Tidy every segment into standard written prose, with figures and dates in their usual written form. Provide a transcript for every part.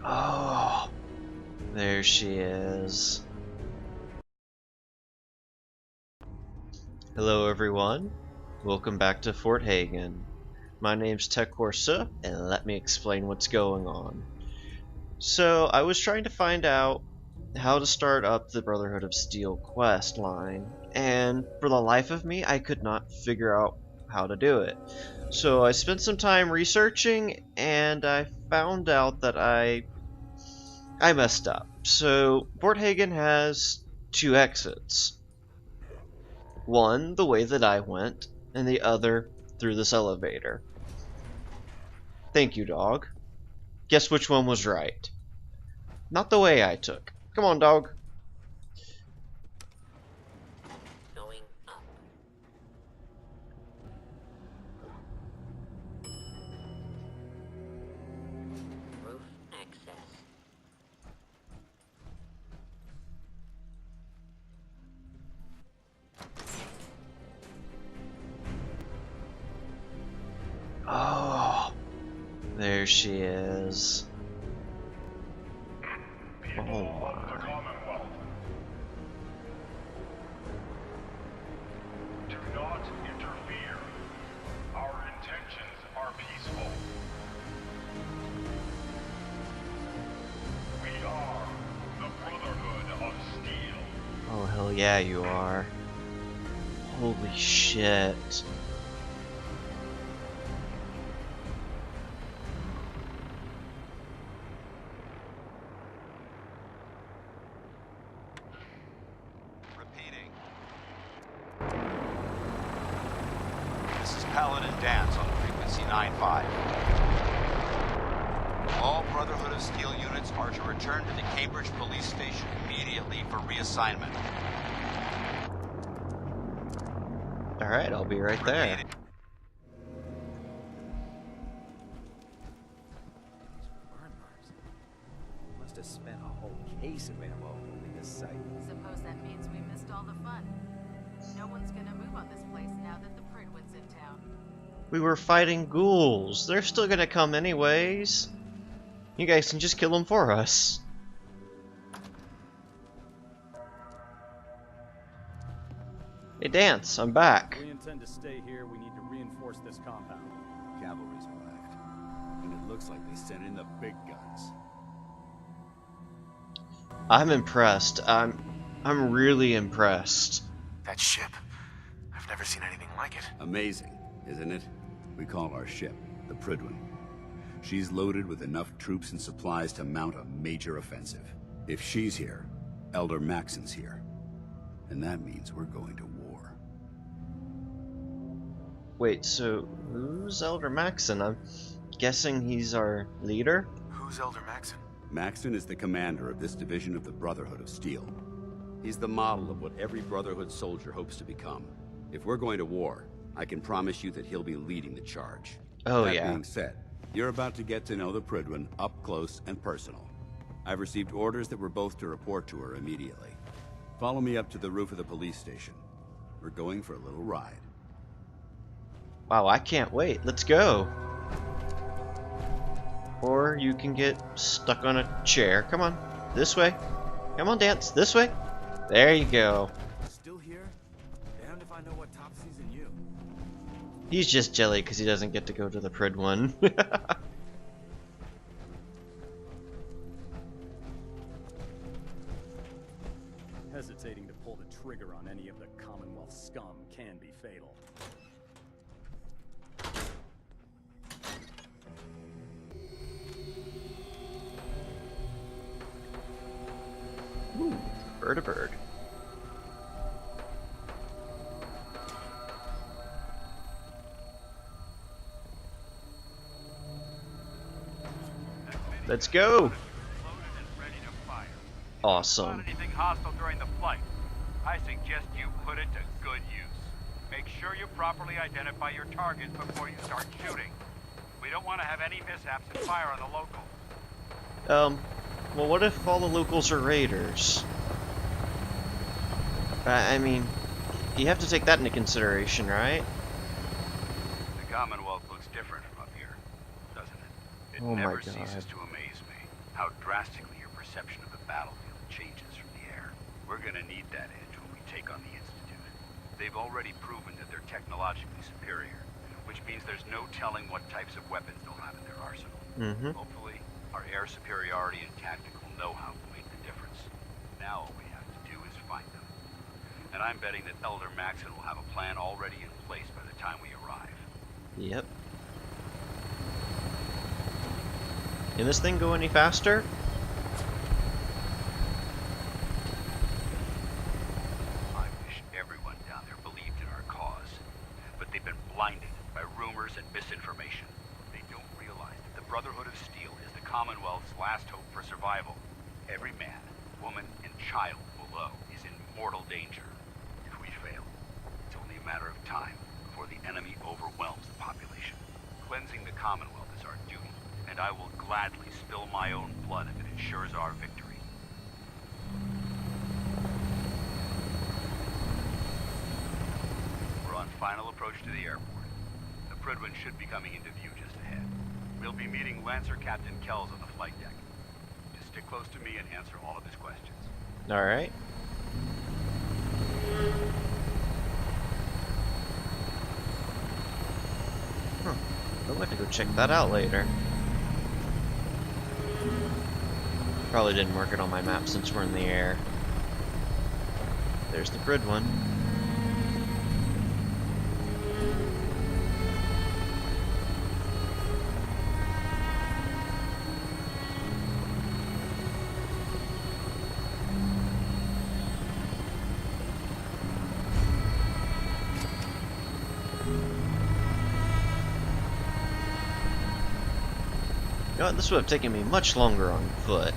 Oh, there she is. Hello everyone, welcome back to Fort Hagen. My name's Tech Corsa, and let me explain what's going on. So, I was trying to find out how to start up the Brotherhood of Steel quest line, and for the life of me, I could not figure out how to do it. So I spent some time researching, and I found out that I messed up. So, Fort Hagen has two exits. One, the way that I went, and the other through this elevator. Thank you, dog. Guess which one was right? Not the way I took. Come on, dog. Going up. Roof access. Oh, there she is. Oh my. Do not interfere. Our intentions are peaceful. We are the Brotherhood of Steel. Oh, hell yeah, you are. Holy shit. Repeating. This is Paladin Danse on frequency 95. All Brotherhood of Steel units are to return to the Cambridge police station immediately for reassignment. Alright, I'll be right there. Repeating. Burn marks. Must have spent a whole case of ammo moving this site. Suppose that means we missed all the fun. No one's gonna move on this place now that the Prydwen's in town. We were fighting ghouls. They're still gonna come anyways. You guys can just kill them for us. Hey, Danse, I'm back. If we intend to stay here, we need to reinforce this compound. Cavalry's arrived, and it looks like they sent in the big guns. I'm impressed. I'm really impressed. That ship. I've never seen anything like it. Amazing, isn't it? We call our ship the Prydwen. She's loaded with enough troops and supplies to mount a major offensive. If she's here, Elder Maxson's here. And that means we're going to war. Wait, so who's Elder Maxson? I'm guessing he's our leader? Who's Elder Maxson? Maxson is the commander of this division of the Brotherhood of Steel. He's the model of what every Brotherhood soldier hopes to become. If we're going to war, I can promise you that he'll be leading the charge. Oh, that yeah. being said, you're about to get to know the Prydwen up close and personal. I've received orders that we're both to report to her immediately. Follow me up to the roof of the police station. We're going for a little ride. Wow, I can't wait. Let's go. Or you can get stuck on a chair. Come on, this way. Come on, Danse, this way. There you go. Still here? Damned if I know what top season you. He's just jelly because he doesn't get to go to the Prydwen. Hesitating to pull the trigger on any of the Commonwealth scum can be fatal. Ooh, bird a bird. Let's go. Awesome. Anything hostile during the flight? I suggest you put it to good use. Make sure you properly identify your targets before you start shooting. We don't want to have any mishaps and fire on the locals. Well, what if all the locals are raiders? I mean, you have to take that into consideration, right? The Commonwealth looks different from up here, doesn't it? It Oh my never God. ceases to amaze me. how drastically your perception of the battlefield changes from the air. We're gonna need that edge when we take on the Institute. They've already proven that they're technologically superior, which means there's no telling what types of weapons they'll have in their arsenal. Hopefully, our air superiority and tactical know-how will make the difference. Now all we have to do is find them. And I'm betting that Elder Maxson will have a plan already in place by the time we arrive. Yep. Can this thing go any faster? I wish everyone down there believed in our cause, but they've been blinded by rumors and misinformation. They don't realize that the Brotherhood of Steel is the Commonwealth's last hope for survival. Every man, woman, and child below is in mortal danger. If we fail, it's only a matter of time before the enemy overwhelms the population. Cleansing the Commonwealth is our duty, and I will gladly spill my own blood if it ensures our victory. We're on final approach to the airport. The Prydwen should be coming into view just ahead. We'll be meeting Lancer Captain Kells on the flight deck. Just stick close to me and answer all of his questions. Alright. I'll have to go check that out later. Probably didn't work it on my map since we're in the air. There's the Prydwen. You know what, this would have taken me much longer on foot.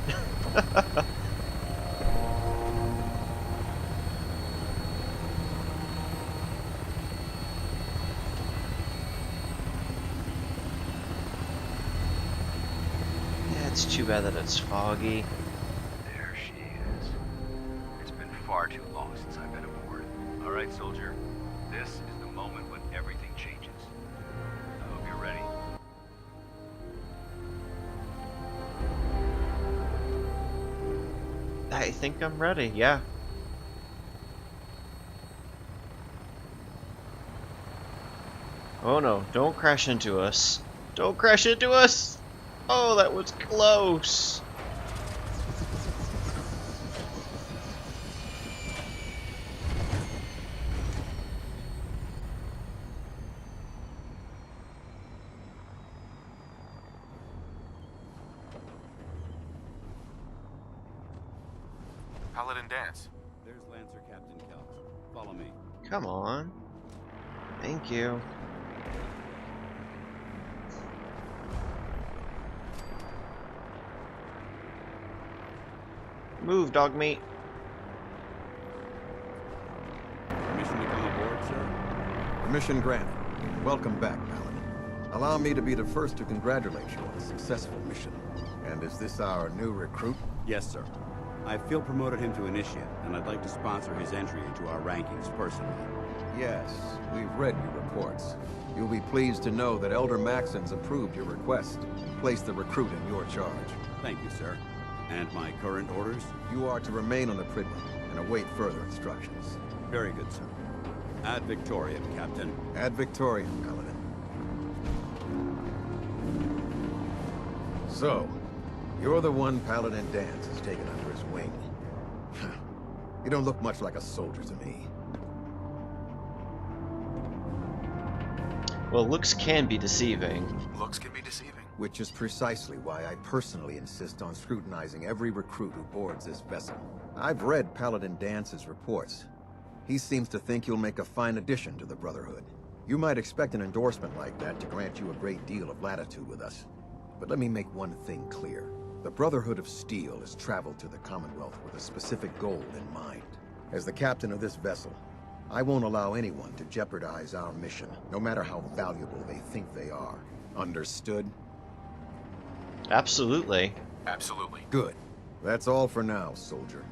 Yeah, it's too bad that it's foggy. There she is. It's been far too long since I've been aboard. All right, soldier. This is the moment when everything changes. I hope you're ready. I think I'm ready, yeah. Oh no, don't crash into us. Don't crash into us! Oh, that was close! Paladin Danse. There's Lancer Captain Kells. Follow me. Come on. Thank you. Move, dog meat. Permission to come aboard, sir? Permission granted. Welcome back, Paladin. Allow me to be the first to congratulate you on a successful mission. And is this our new recruit? Yes, sir. I feel promoted him to initiate, and I'd like to sponsor his entry into our rankings personally. Yes, we've read your reports. You'll be pleased to know that Elder Maxson's approved your request and placed the recruit in your charge. Thank you, sir. And my current orders? You are to remain on the Prydwen and await further instructions. Very good, sir. Ad Victoriam, Captain. Ad Victoriam, Paladin. So, you're the one Paladin Danse has taken under his wing. You don't look much like a soldier to me. Well, looks can be deceiving. Looks can be deceiving. Which is precisely why I personally insist on scrutinizing every recruit who boards this vessel. I've read Paladin Danse's reports. He seems to think you'll make a fine addition to the Brotherhood. You might expect an endorsement like that to grant you a great deal of latitude with us. But let me make one thing clear. The Brotherhood of Steel has traveled to the Commonwealth with a specific goal in mind. As the captain of this vessel, I won't allow anyone to jeopardize our mission, no matter how valuable they think they are. Understood? Absolutely. Absolutely. Good. That's all for now, soldier.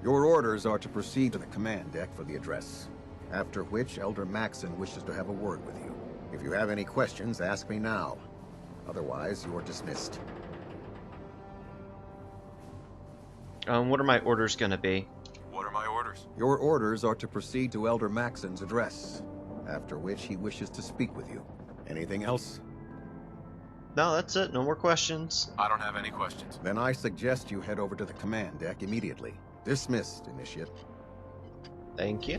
Your orders are to proceed to the command deck for the address, after which Elder Maxson wishes to have a word with you. If you have any questions, ask me now. Otherwise, you're dismissed. What are my orders gonna be? What are my orders? Your orders are to proceed to Elder Maxson's address, after which he wishes to speak with you. Anything else? No, that's it. No more questions. I don't have any questions. Then I suggest you head over to the command deck immediately. Dismissed, Initiate. Thank you.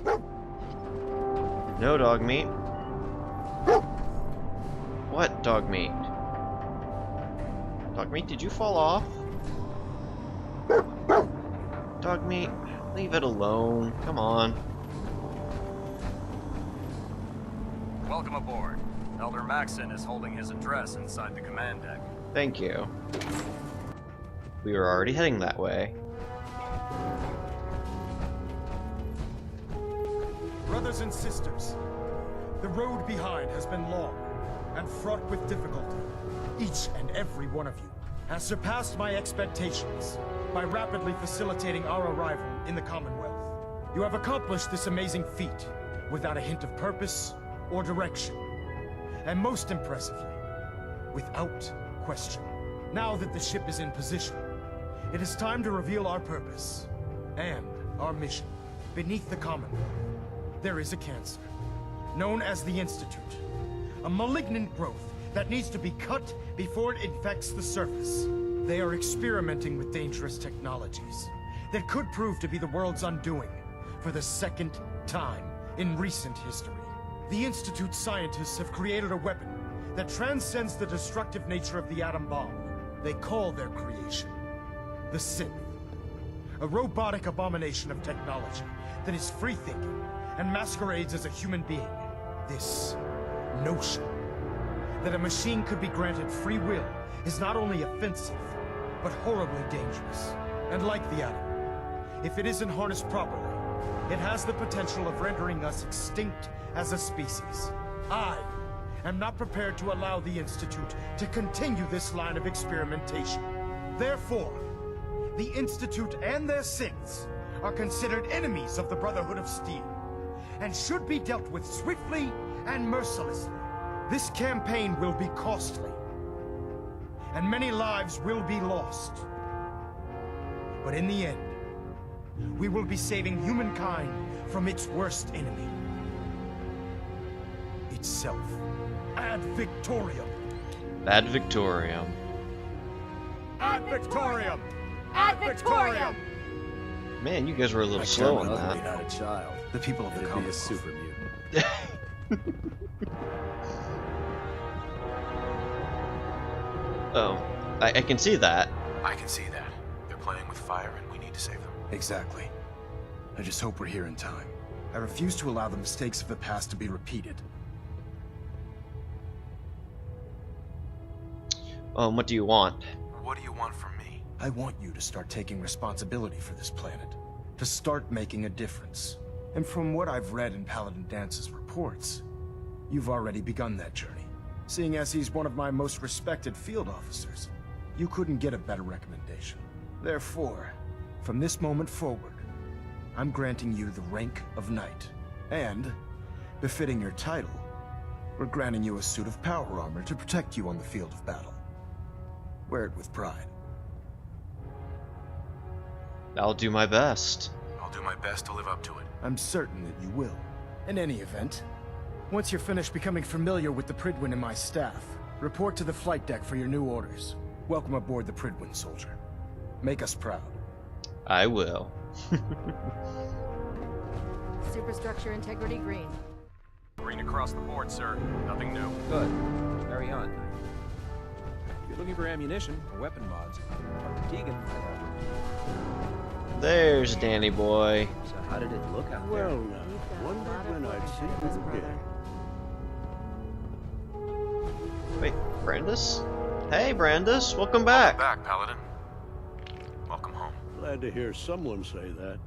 No dog meat. What dog meat? Dog meat, did you fall off? Dog meat, leave it alone. Come on. Welcome aboard. Elder Maxson is holding his address inside the command deck. Thank you. We were already heading that way. Brothers and sisters, the road behind has been long and fraught with difficulty. Each and every one of you has surpassed my expectations by rapidly facilitating our arrival in the Commonwealth. You have accomplished this amazing feat without a hint of purpose or direction. And most impressively, without question. Now that the ship is in position, it is time to reveal our purpose and our mission. Beneath the Commonwealth, there is a cancer, known as the Institute. A malignant growth that needs to be cut before it infects the surface. They are experimenting with dangerous technologies that could prove to be the world's undoing for the second time in recent history. The Institute scientists have created a weapon that transcends the destructive nature of the atom bomb. They call their creation the Synth. A robotic abomination of technology that is free-thinking and masquerades as a human being. This notion that a machine could be granted free will is not only offensive, but horribly dangerous. And like the atom, if it isn't harnessed properly, it has the potential of rendering us extinct as a species. I am not prepared to allow the Institute to continue this line of experimentation. Therefore, the Institute and their synths are considered enemies of the Brotherhood of Steel, and should be dealt with swiftly and mercilessly. This campaign will be costly, and many lives will be lost. But in the end, we will be saving humankind from its worst enemy. Itself. Ad Victoriam. Ad Victoriam. Ad Victoriam. Ad Victoriam! Man, you guys were a little slow on Mother that. not a child. The people of the It'd be a Commonwealth. super mutant. Oh, I can see that. I can see that. They're playing with fire and we need to save them. Exactly. I just hope we're here in time. I refuse to allow the mistakes of the past to be repeated. What do you want? What do you want from me? I want you to start taking responsibility for this planet. To start making a difference. And from what I've read in Paladin Danse's reports, you've already begun that journey. Seeing as he's one of my most respected field officers, you couldn't get a better recommendation. Therefore, from this moment forward, I'm granting you the rank of Knight. And, befitting your title, we're granting you a suit of power armor to protect you on the field of battle. Wear it with pride. I'll do my best. I'll do my best to live up to it. I'm certain that you will. In any event, once you're finished becoming familiar with the Prydwen and my staff, report to the flight deck for your new orders. Welcome aboard the Prydwen, soldier. Make us proud. I will. Superstructure integrity green. Green across the board, sir. Nothing new. Good. Carry on. If you're looking for ammunition or weapon mods, Tegan might have it. There's Danny boy. So how did it look out there? Well, now, wondered when I'd see you again. Wait, Brandis? Hey, Brandis, welcome back. Back, Paladin. Welcome home. Glad to hear someone say that.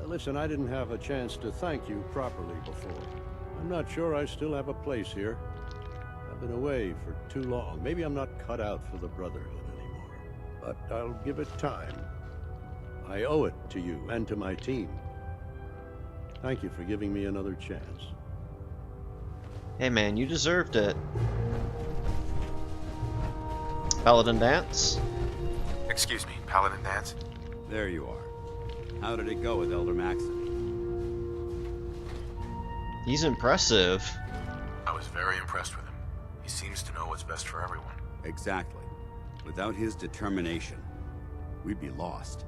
Listen, I didn't have a chance to thank you properly before. I'm not sure I still have a place here. I've been away for too long. Maybe I'm not cut out for the Brotherhood anymore. But I'll give it time. I owe it to you and to my team. Thank you for giving me another chance. Hey man, you deserved it. Paladin Danse? Excuse me, Paladin Danse? There you are. How did it go with Elder Maxson? He's impressive. I was very impressed with him. He seems to know what's best for everyone. Exactly. Without his determination, we'd be lost.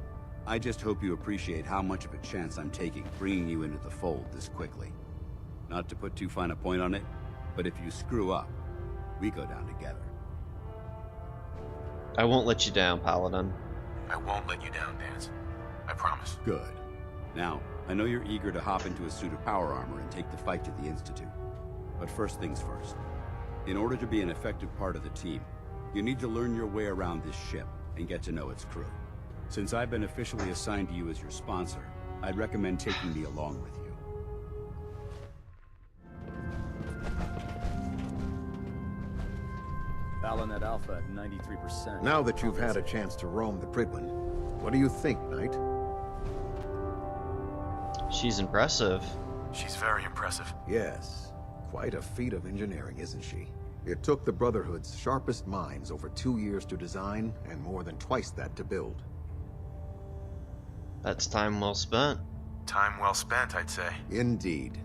I just hope you appreciate how much of a chance I'm taking bringing you into the fold this quickly. Not to put too fine a point on it, but if you screw up, we go down together. I won't let you down, Paladin. I won't let you down, Danse. I promise. Good. Now, I know you're eager to hop into a suit of power armor and take the fight to the Institute. But first things first. In order to be an effective part of the team, you need to learn your way around this ship and get to know its crew. Since I've been officially assigned to you as your sponsor, I'd recommend taking me along with you. Balinette Alpha at 93%. Now that you've had a chance to roam the Prydwen, what do you think, Knight? She's impressive. She's very impressive. Yes. Quite a feat of engineering, isn't she? It took the Brotherhood's sharpest minds over 2 years to design, and more than twice that to build. That's time well spent. Time well spent, I'd say. Indeed.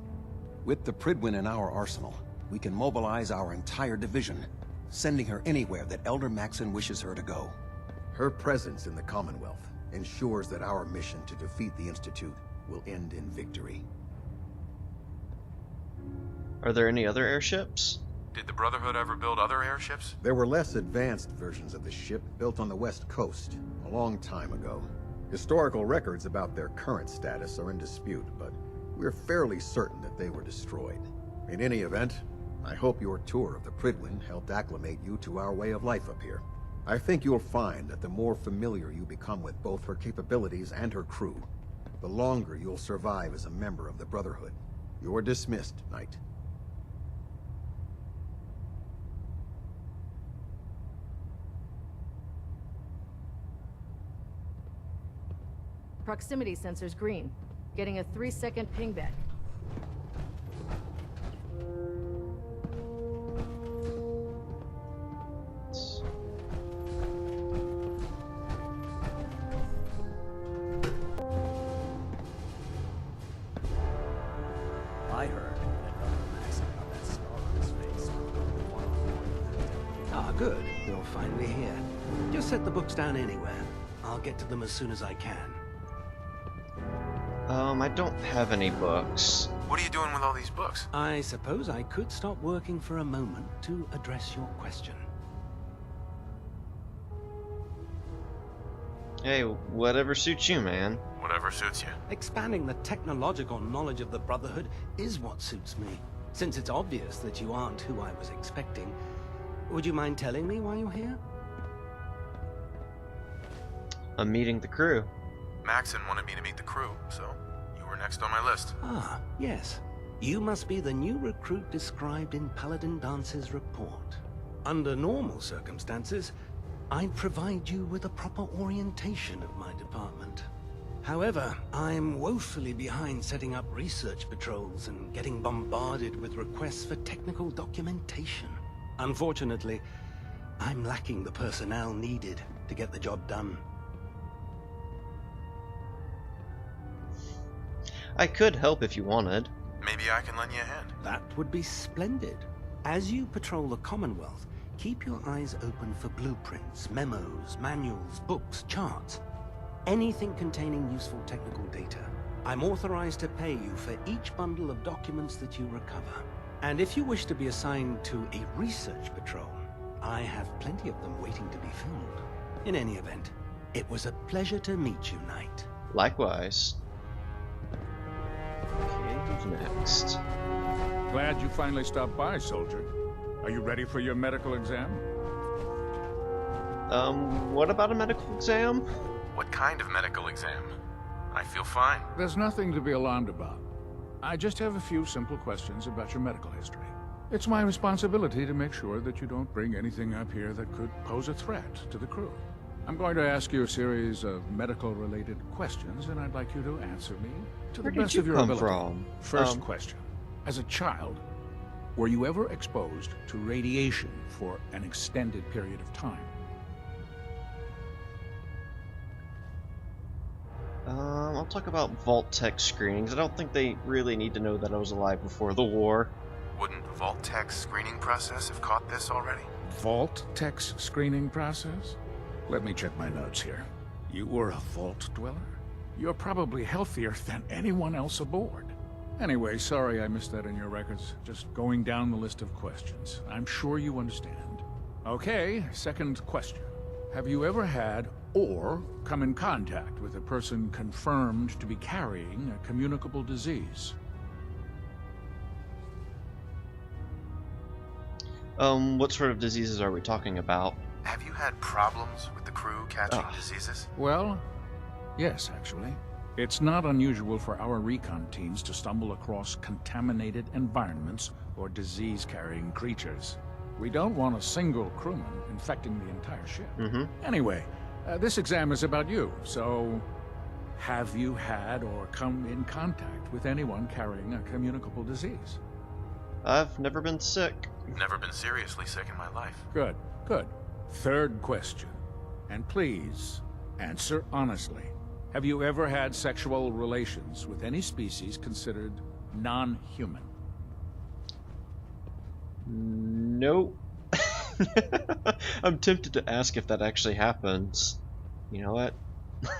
With the Prydwen in our arsenal, we can mobilize our entire division, sending her anywhere that Elder Maxson wishes her to go. Her presence in the Commonwealth ensures that our mission to defeat the Institute will end in victory. Are there any other airships? Did the Brotherhood ever build other airships? There were less advanced versions of the ship built on the West Coast a long time ago. Historical records about their current status are in dispute, but we're fairly certain that they were destroyed. In any event, I hope your tour of the Prydwen helped acclimate you to our way of life up here. I think you'll find that the more familiar you become with both her capabilities and her crew, the longer you'll survive as a member of the Brotherhood. You're dismissed, Knight. Proximity sensor's green. Getting a 3-second ping back. I heard that Elder Maxson got that scar on his face. Ah, good. You're finally here. Just set the books down anywhere. I'll get to them as soon as I can. I don't have any books. What are you doing with all these books? I suppose I could stop working for a moment to address your question. Hey, whatever suits you, man. Whatever suits you. Expanding the technological knowledge of the Brotherhood is what suits me. Since it's obvious that you aren't who I was expecting, would you mind telling me why you're here? I'm meeting the crew. Maxson wanted me to meet the crew, so you were next on my list. Ah, yes. You must be the new recruit described in Paladin Danse's report. Under normal circumstances, I'd provide you with a proper orientation of my department. However, I'm woefully behind setting up research patrols and getting bombarded with requests for technical documentation. Unfortunately, I'm lacking the personnel needed to get the job done. I could help if you wanted. Maybe I can lend you a hand. That would be splendid. As you patrol the Commonwealth, keep your eyes open for blueprints, memos, manuals, books, charts. Anything containing useful technical data. I'm authorized to pay you for each bundle of documents that you recover. And if you wish to be assigned to a research patrol, I have plenty of them waiting to be filled. In any event, it was a pleasure to meet you, Knight. Likewise. Okay, who's next? Glad you finally stopped by, soldier. Are you ready for your medical exam? What about a medical exam? What kind of medical exam? I feel fine. There's nothing to be alarmed about. I just have a few simple questions about your medical history. It's my responsibility to make sure that you don't bring anything up here that could pose a threat to the crew. I'm going to ask you a series of medical-related questions, and I'd like you to answer me to the best of your ability. First question. As a child, were you ever exposed to radiation for an extended period of time? I'll talk about vault tech screenings. I don't think they really need to know that I was alive before the war. Wouldn't Vault Tech's screening process have caught this already? Vault Tech's screening process? Let me check my notes here. You were a vault dweller? You're probably healthier than anyone else aboard. Anyway, sorry I missed that in your records. Just going down the list of questions. I'm sure you understand. Okay, second question. Have you ever had or come in contact with a person confirmed to be carrying a communicable disease? What sort of diseases are we talking about? Have you had problems with the crew catching diseases? Well, yes, actually. It's not unusual for our recon teams to stumble across contaminated environments or disease-carrying creatures. We don't want a single crewman infecting the entire ship. Anyway, this exam is about you, so have you had or come in contact with anyone carrying a communicable disease? I've never been sick. Never been seriously sick in my life. Good, good. Third question, and please answer honestly. Have you ever had sexual relations with any species considered non-human? Nope. I'm tempted to ask if that actually happens. You know what?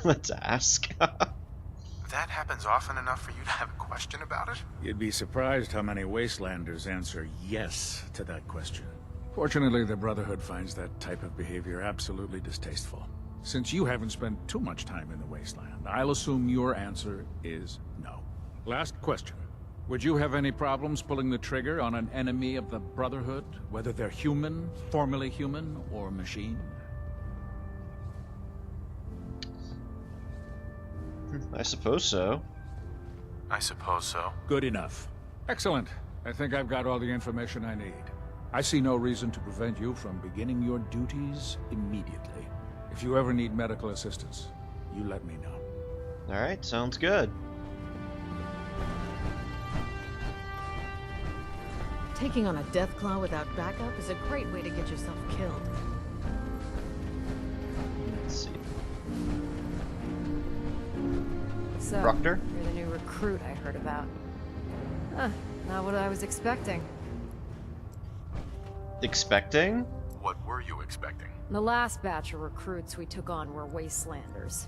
Let's ask. That happens often enough for you to have a question about it? You'd be surprised how many Wastelanders answer yes to that question. Fortunately, the Brotherhood finds that type of behavior absolutely distasteful. Since you haven't spent too much time in the Wasteland, I'll assume your answer is no. Last question. Would you have any problems pulling the trigger on an enemy of the Brotherhood, whether they're human, formerly human, or machine? I suppose so. I suppose so. Good enough. Excellent. I think I've got all the information I need. I see no reason to prevent you from beginning your duties immediately. If you ever need medical assistance, you let me know. Alright, sounds good. Taking on a Deathclaw without backup is a great way to get yourself killed. Let's see. So, Proctor? you're the new recruit I heard about. Huh, not what I was expecting. Expecting? What were you expecting? The last batch of recruits we took on were Wastelanders.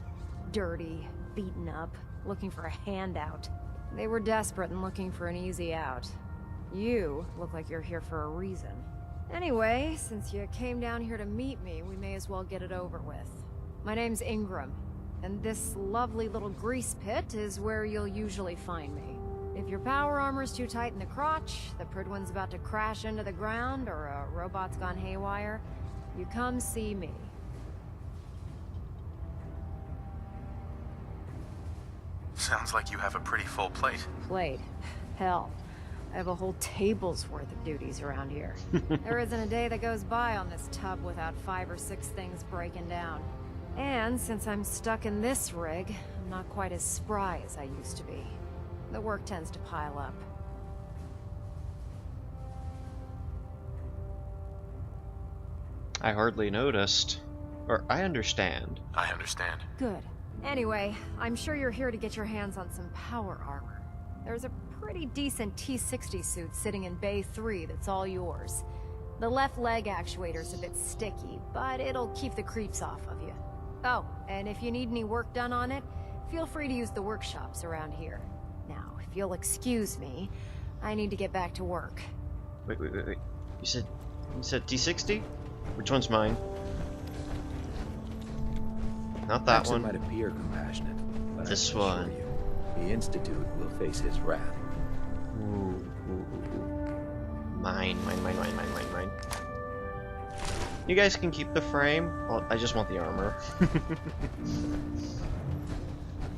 Dirty, beaten up, looking for a handout. They were desperate and looking for an easy out. You look like you're here for a reason. Anyway, since you came down here to meet me, we may as well get it over with. My name's Ingram, and this lovely little grease pit is where you'll usually find me. If your power armor's too tight in the crotch, the Prydwen's about to crash into the ground, or a robot's gone haywire, you come see me. Sounds like you have a pretty full plate. Plate? Hell. I have a whole table's worth of duties around here. There isn't a day that goes by on this tub without 5 or 6 things breaking down. And since I'm stuck in this rig, I'm not quite as spry as I used to be. The work tends to pile up. I hardly noticed. Or, I understand. I understand. Good. Anyway, I'm sure you're here to get your hands on some power armor. There's a pretty decent T-60 suit sitting in Bay 3 that's all yours. The left leg actuator's a bit sticky, but it'll keep the creeps off of you. Oh, and if you need any work done on it, feel free to use the workshops around here. Now, if you'll excuse me, I need to get back to work. Wait. You said T-60? Which one's mine? Not that Maxson one. might appear compassionate, but This I can one. assure you, the Institute will face his wrath. Ooh. Mine. You guys can keep the frame. Well, I just want the armor.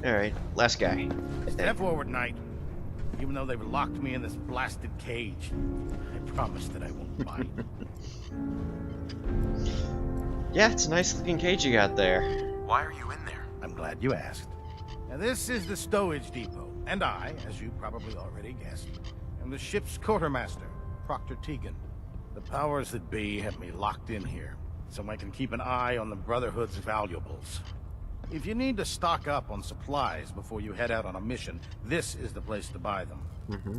Alright, last guy. Step forward, Knight. Even though they've locked me in this blasted cage, I promise that I won't bite. Yeah, it's a nice looking cage you got there. Why are you in there? I'm glad you asked. Now, this is the stowage depot, and I, as you probably already guessed, am the ship's quartermaster, Proctor Tegan. The powers that be have me locked in here, so I can keep an eye on the Brotherhood's valuables. If you need to stock up on supplies before you head out on a mission, this is the place to buy them. Mm-hmm.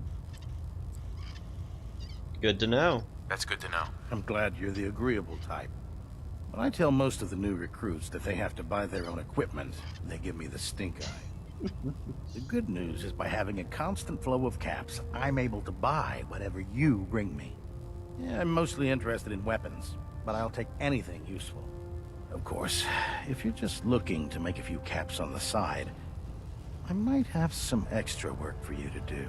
Good to know. That's good to know. I'm glad you're the agreeable type. When I tell most of the new recruits that they have to buy their own equipment, they give me the stink eye. The good news is by having a constant flow of caps, I'm able to buy whatever you bring me. Yeah, I'm mostly interested in weapons, but I'll take anything useful. Of course, if you're just looking to make a few caps on the side, I might have some extra work for you to do.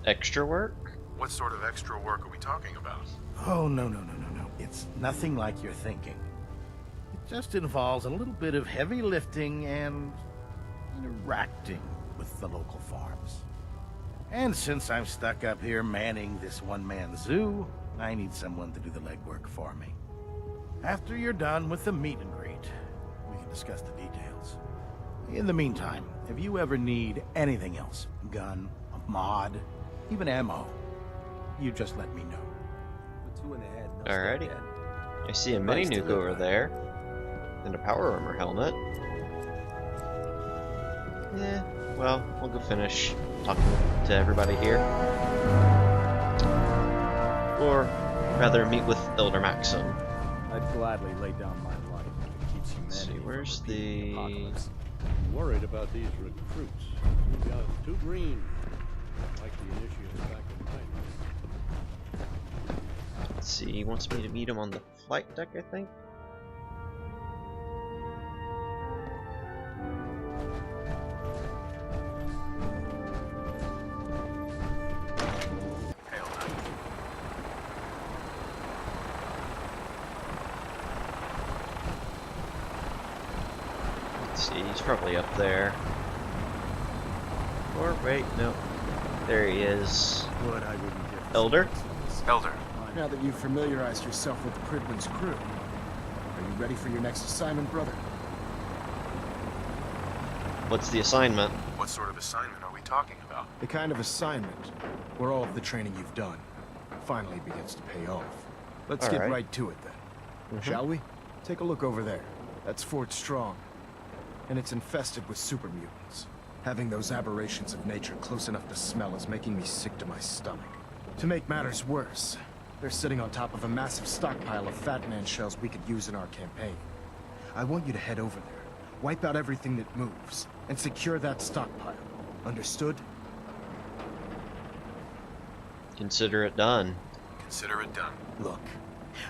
Extra work? What sort of extra work are we talking about? Oh, no. It's nothing like you're thinking. It just involves a little bit of heavy lifting and interacting with the local farms. And since I'm stuck up here manning this one-man zoo, I need someone to do the legwork for me. After you're done with the meet and greet, we can discuss the details. In the meantime, if you ever need anything else, gun, a mod, even ammo, you just let me know. Alrighty. I see a mini nuke over there. And a power armor helmet. Yeah, well, we'll go finish talking to everybody here. Or rather meet with Elder Maxson. I'd gladly lay down my life if it keeps humanity. Let's see, where's the... I'm worried about these recruits. Too young, too green. Like the initiates back in China. Let's see, he wants me to meet him on the flight deck, I think. Let's see, he's probably up there. Or wait, no. There he is. What I wouldn't give. Elder? Elder. Now that you've familiarized yourself with Prydwen's crew, are you ready for your next assignment, brother? What's the assignment? What sort of assignment are we talking about? The kind of assignment where all of the training you've done finally begins to pay off. Let's get right to it then. Shall we? Take a look over there. That's Fort Strong. And it's infested with super mutants. Having those aberrations of nature close enough to smell is making me sick to my stomach. To make matters worse, they're sitting on top of a massive stockpile of Fat Man shells we could use in our campaign. I want you to head over there, wipe out everything that moves, and secure that stockpile. Understood? Consider it done. Consider it done. Look,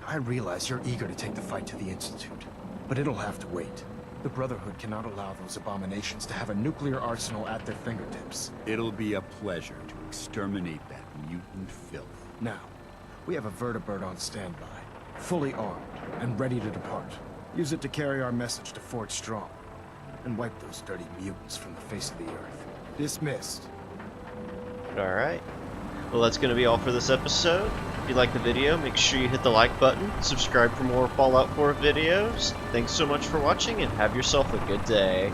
I realize you're eager to take the fight to the Institute, but it'll have to wait. The Brotherhood cannot allow those abominations to have a nuclear arsenal at their fingertips. It'll be a pleasure to exterminate that mutant filth. Now, we have a vertibird on standby, fully armed and ready to depart. Use it to carry our message to Fort Strong, and wipe those dirty mutants from the face of the earth. Dismissed. Alright. Well, that's going to be all for this episode. If you like the video, make sure you hit the like button, subscribe for more Fallout 4 videos. Thanks so much for watching, and have yourself a good day.